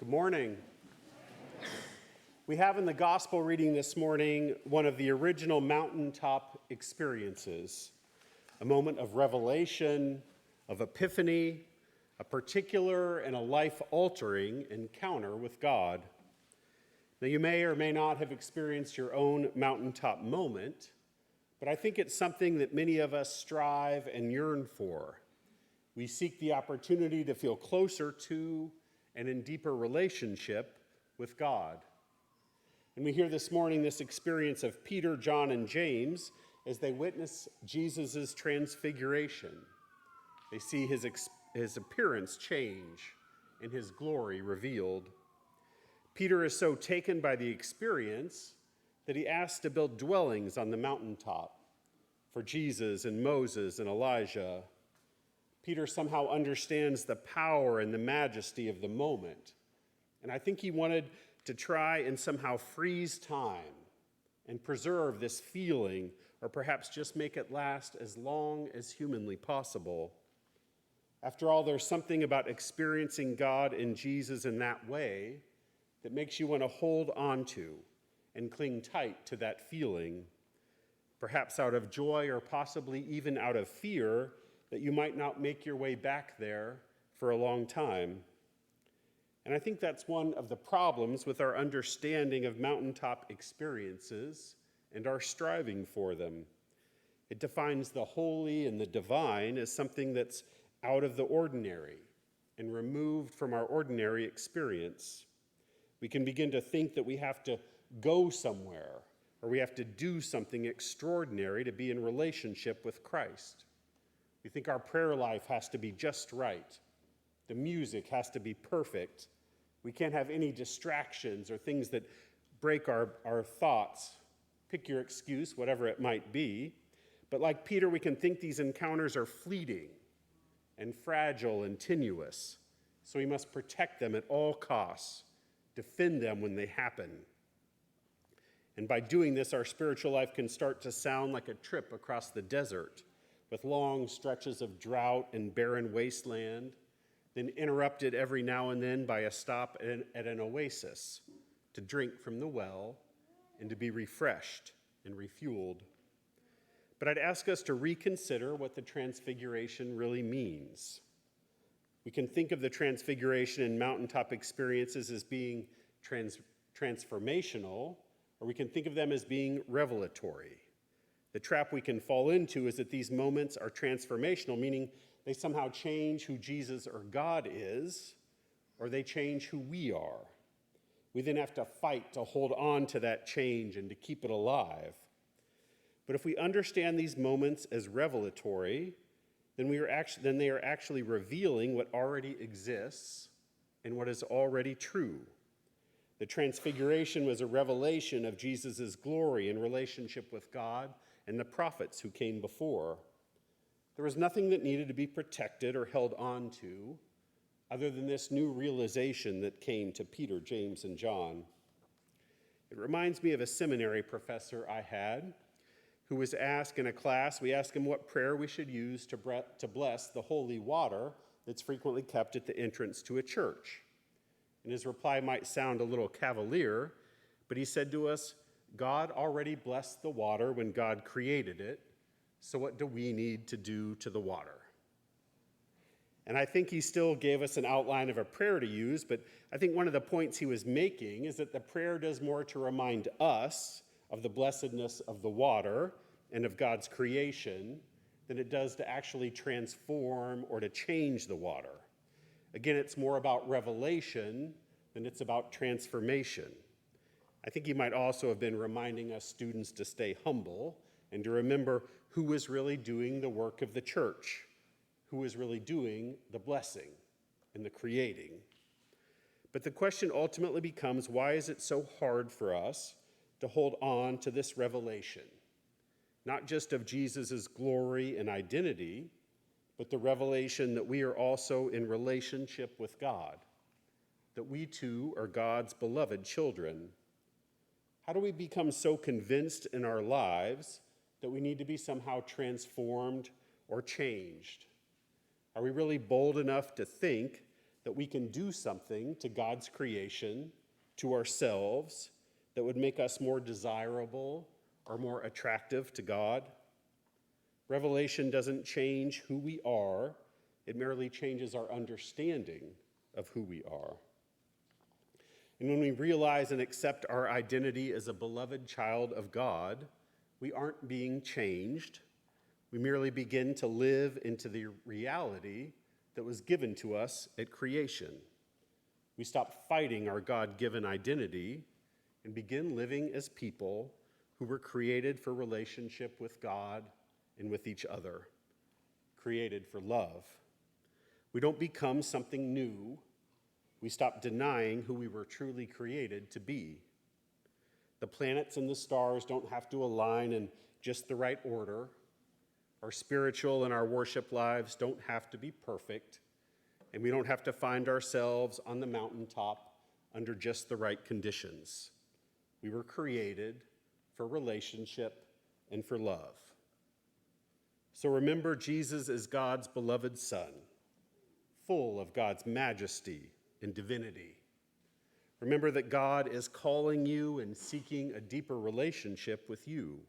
Good morning. We have in the gospel reading this morning one of the original mountaintop experiences, a moment of revelation, of epiphany, a particular and a life-altering encounter with God. Now, you may or may not have experienced your own mountaintop moment, but I think it's something that many of us strive and yearn for. We seek the opportunity to feel closer to and in deeper relationship with God. And we hear this morning this experience of Peter, John, and James as they witness Jesus' transfiguration. They see his appearance change and his glory revealed. Peter is so taken by the experience that he asks to build dwellings on the mountaintop for Jesus and Moses and Elijah. Peter somehow understands the power and the majesty of the moment. And I think he wanted to try and somehow freeze time and preserve this feeling, or perhaps just make it last as long as humanly possible. After all, there's something about experiencing God and Jesus in that way that makes you want to hold on to and cling tight to that feeling, perhaps out of joy or possibly even out of fear that you might not make your way back there for a long time. And I think that's one of the problems with our understanding of mountaintop experiences and our striving for them. It defines the holy and the divine as something that's out of the ordinary and removed from our ordinary experience. We can begin to think that we have to go somewhere or we have to do something extraordinary to be in relationship with Christ. We think our prayer life has to be just right. The music has to be perfect. We can't have any distractions or things that break our thoughts. Pick your excuse, whatever it might be. But like Peter, we can think these encounters are fleeting and fragile and tenuous. So we must protect them at all costs, defend them when they happen. And by doing this, our spiritual life can start to sound like a trip across the desert, with long stretches of drought and barren wasteland, then interrupted every now and then by a stop at an oasis to drink from the well and to be refreshed and refueled. But I'd ask us to reconsider what the Transfiguration really means. We can think of the Transfiguration and mountaintop experiences as being transformational, or we can think of them as being revelatory. The trap we can fall into is that these moments are transformational, meaning they somehow change who Jesus or God is, or they change who we are. We then have to fight to hold on to that change and to keep it alive. But if we understand these moments as revelatory, then they are actually revealing what already exists and what is already true. The Transfiguration was a revelation of Jesus' glory in relationship with God and the prophets who came before. There was nothing that needed to be protected or held on to other than this new realization that came to Peter, James, and John. It reminds me of a seminary professor I had who was asked in a class, we asked him what prayer we should use to bless the holy water that's frequently kept at the entrance to a church. And his reply might sound a little cavalier, but he said to us, God already blessed the water when God created it, so what do we need to do to the water? And I think he still gave us an outline of a prayer to use, but I think one of the points he was making is that the prayer does more to remind us of the blessedness of the water and of God's creation than it does to actually transform or to change the water. Again, it's more about revelation than it's about transformation. I think he might also have been reminding us students to stay humble and to remember who is really doing the work of the church, who is really doing the blessing and the creating. But the question ultimately becomes, why is it so hard for us to hold on to this revelation, not just of Jesus' glory and identity, but the revelation that we are also in relationship with God, that we too are God's beloved children? How do we become so convinced in our lives that we need to be somehow transformed or changed? Are we really bold enough to think that we can do something to God's creation, to ourselves, that would make us more desirable or more attractive to God. Revelation doesn't change who we are, it merely changes our understanding of who we are. And when we realize and accept our identity as a beloved child of God, we aren't being changed. We merely begin to live into the reality that was given to us at creation. We stop fighting our God-given identity and begin living as people who were created for relationship with God and with each other, created for love. We don't become something new. We stop denying who we were truly created to be. The planets and the stars don't have to align in just the right order. Our spiritual and our worship lives don't have to be perfect, and we don't have to find ourselves on the mountaintop under just the right conditions. We were created for relationship and for love. So remember, Jesus is God's beloved Son, full of God's majesty and divinity. Remember that God is calling you and seeking a deeper relationship with you.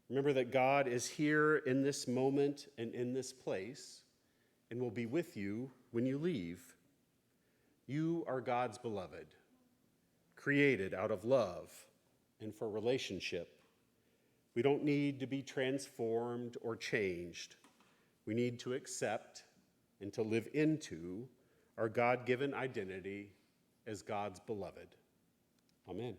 Remember that God is here in this moment and in this place and will be with you when you leave. You are God's beloved, created out of love and for relationship. We don't need to be transformed or changed. We need to accept and to live into our God-given identity as God's beloved. Amen.